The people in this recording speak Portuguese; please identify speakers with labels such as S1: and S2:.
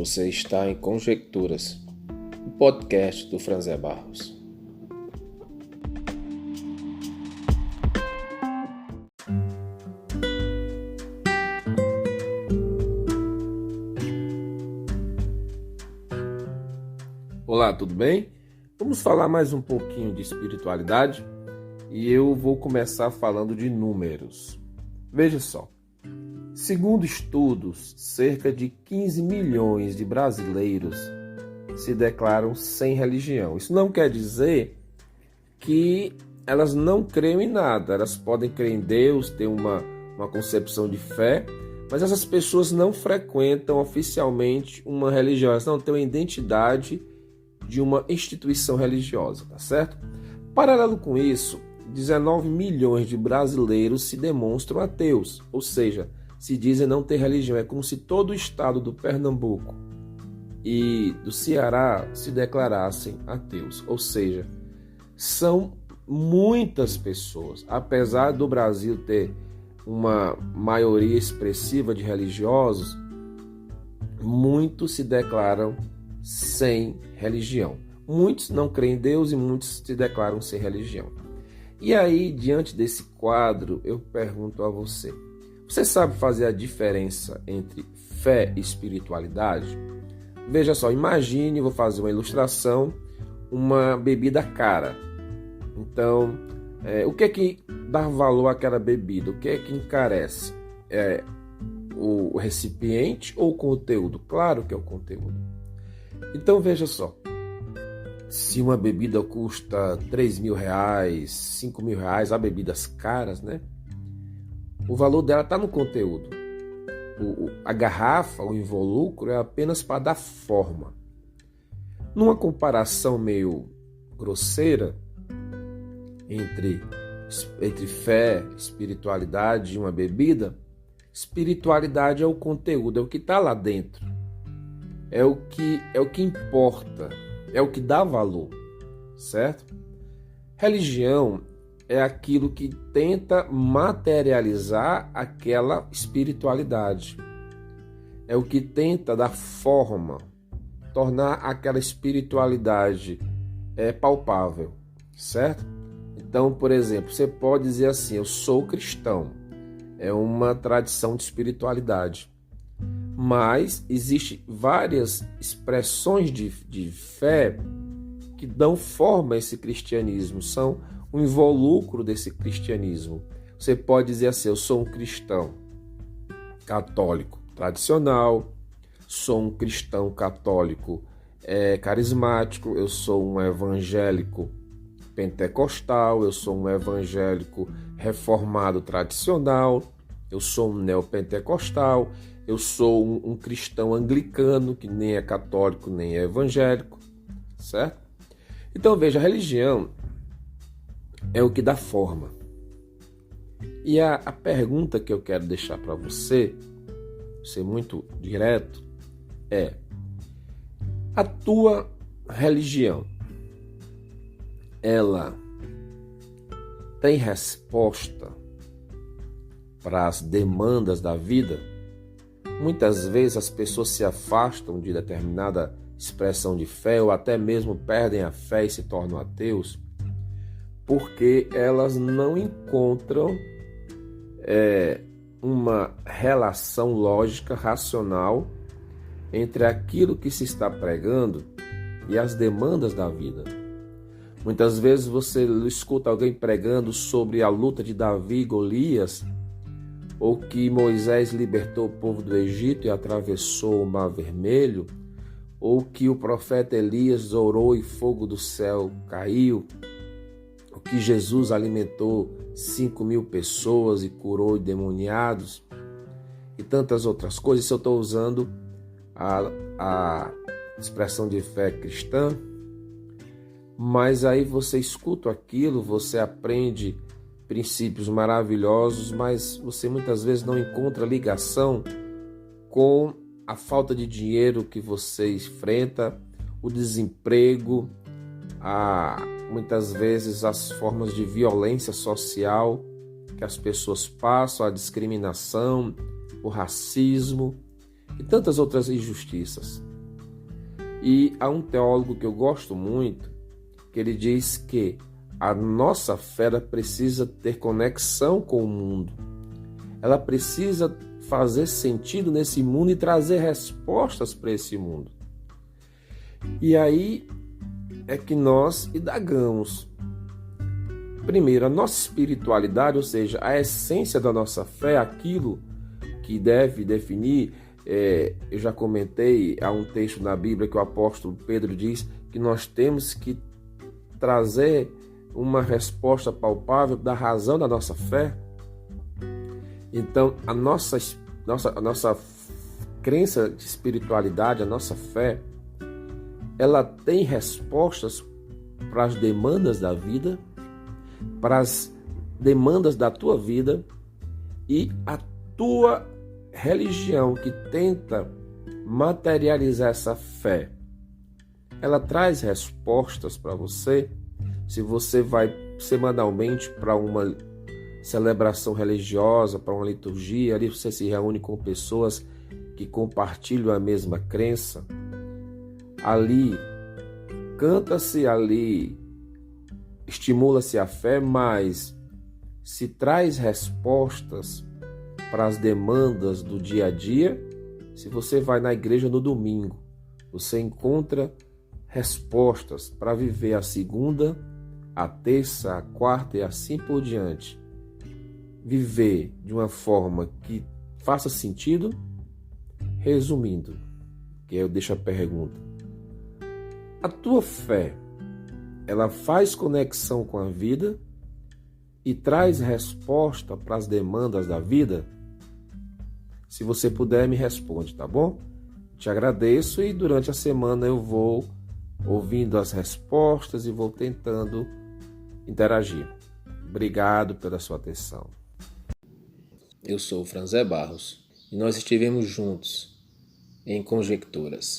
S1: Você está em Conjecturas, o podcast do Franzé Barros. Olá, tudo bem? Vamos falar mais um pouquinho de espiritualidade e eu vou começar falando de números. Veja só. Segundo estudos, cerca de 15 milhões de brasileiros se declaram sem religião. Isso não quer dizer que elas não creem em nada. Elas podem crer em Deus, ter uma concepção de fé, mas essas pessoas não frequentam oficialmente uma religião. Elas não têm uma identidade de uma instituição religiosa, tá certo? Paralelo com isso, 19 milhões de brasileiros se demonstram ateus, ou seja, se dizem não ter religião. É como se todo o estado do Pernambuco e do Ceará se declarassem ateus. Ou seja, são muitas pessoas. Apesar do Brasil ter uma maioria expressiva de religiosos, muitos se declaram sem religião. Muitos não creem em Deus e muitos se declaram sem religião. E aí, diante desse quadro, eu pergunto a você: você sabe fazer a diferença entre fé e espiritualidade? Veja só, imagine, vou fazer uma ilustração, uma bebida cara. Então, o que é que dá valor àquela bebida? O que é que encarece? É o recipiente ou o conteúdo? Claro que é o conteúdo. Então, veja só, se uma bebida custa R$3.000, R$5.000, há bebidas caras, né? O valor dela está no conteúdo. A garrafa, o invólucro, é apenas para dar forma. Numa comparação meio grosseira entre fé, espiritualidade e uma bebida, espiritualidade é o conteúdo, é o que está lá dentro. É o que importa, é o que dá valor, certo? Religião é aquilo que tenta materializar aquela espiritualidade. É o que tenta dar forma, tornar aquela espiritualidade palpável, certo? Então, por exemplo, você pode dizer assim: eu sou cristão. É uma tradição de espiritualidade. Mas existem várias expressões de fé que dão forma a esse cristianismo, são o invólucro desse cristianismo. Você pode dizer assim: eu sou um cristão católico tradicional, sou um cristão católico carismático, eu sou um evangélico pentecostal, eu sou um evangélico reformado tradicional, eu sou um neopentecostal, eu sou um cristão anglicano, que nem é católico nem é evangélico, certo? Então veja, a religião é o que dá forma. E a pergunta que eu quero deixar para você, ser muito direto, é: a tua religião, ela tem resposta para as demandas da vida? Muitas vezes as pessoas se afastam de determinada expressão de fé ou até mesmo perdem a fé e se tornam ateus porque elas não encontram uma relação lógica, racional entre aquilo que se está pregando e as demandas da vida. Muitas vezes você escuta alguém pregando sobre a luta de Davi e Golias, ou que Moisés libertou o povo do Egito e atravessou o Mar Vermelho, ou que o profeta Elias orou e fogo do céu caiu, ou que Jesus alimentou 5.000 pessoas e curou endemoniados, e tantas outras coisas. Se eu estou usando a expressão de fé cristã, mas aí você escuta aquilo, você aprende princípios maravilhosos, mas você muitas vezes não encontra ligação com a falta de dinheiro que você enfrenta, o desemprego, muitas vezes as formas de violência social que as pessoas passam, a discriminação, o racismo e tantas outras injustiças. E há um teólogo que eu gosto muito, que ele diz que a nossa fé ela precisa ter conexão com o mundo. Ela precisa fazer sentido nesse mundo e trazer respostas para esse mundo. E aí é que nós indagamos. Primeiro, a nossa espiritualidade, ou seja, a essência da nossa fé, aquilo que deve definir. Eu já comentei, há um texto na Bíblia que o apóstolo Pedro diz que nós temos que trazer uma resposta palpável da razão da nossa fé. Então, a nossa crença de espiritualidade, a nossa fé, ela tem respostas para as demandas da vida, para as demandas da tua vida, e a tua religião que tenta materializar essa fé, ela traz respostas para você. Se você vai semanalmente para uma celebração religiosa, para uma liturgia, ali você se reúne com pessoas que compartilham a mesma crença, ali canta-se, ali estimula-se a fé, mas se traz respostas para as demandas do dia a dia. Se você vai na igreja no domingo, você encontra respostas para viver a segunda, a terça, a quarta e assim por diante. Viver de uma forma que faça sentido. Resumindo, que eu deixo a pergunta: a tua fé, ela faz conexão com a vida e traz resposta para as demandas da vida? Se você puder, me responde, tá bom? Te agradeço e durante a semana eu vou ouvindo as respostas e vou tentando interagir. Obrigado pela sua atenção. Eu sou o Franzé Barros e nós estivemos juntos em Conjecturas.